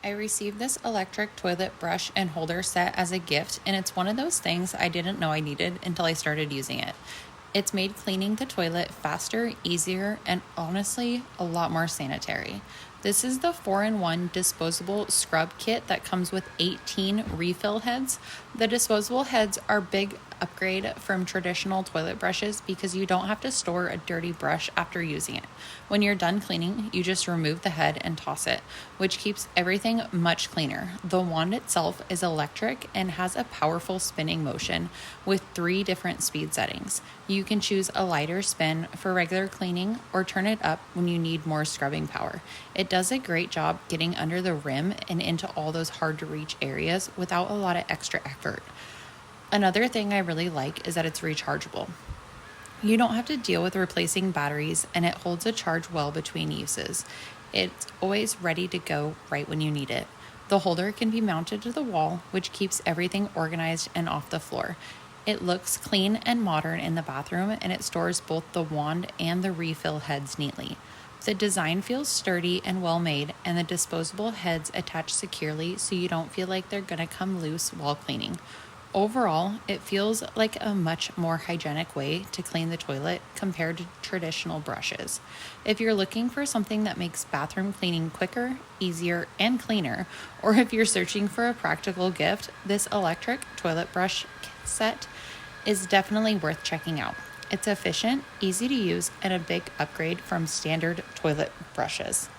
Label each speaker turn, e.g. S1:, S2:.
S1: I received this electric toilet brush and holder set as a gift, and it's one of those things I didn't know I needed until I started using it. It's made cleaning the toilet faster, easier, and honestly, a lot more sanitary. This is the 4-in-1 disposable scrub kit that comes with 18 refill heads. The disposable heads are big upgrade from traditional toilet brushes because you don't have to store a dirty brush after using it. When you're done cleaning, you just remove the head and toss it, which keeps everything much cleaner. The wand itself is electric and has a powerful spinning motion with 3 different speed settings. You can choose a lighter spin for regular cleaning or turn it up when you need more scrubbing power. It does a great job getting under the rim and into all those hard to reach areas without a lot of extra effort. Another thing I really like is that it's rechargeable. You don't have to deal with replacing batteries, and it holds a charge well between uses. It's always ready to go right when you need it. The holder can be mounted to the wall, which keeps everything organized and off the floor. It looks clean and modern in the bathroom, and it stores both the wand and the refill heads neatly. The design feels sturdy and well made, and the disposable heads attach securely so you don't feel like they're going to come loose while cleaning. Overall, it feels like a much more hygienic way to clean the toilet compared to traditional brushes. If you're looking for something that makes bathroom cleaning quicker, easier, and cleaner, or if you're searching for a practical gift, this electric toilet brush set is definitely worth checking out. It's efficient, easy to use, and a big upgrade from standard toilet brushes.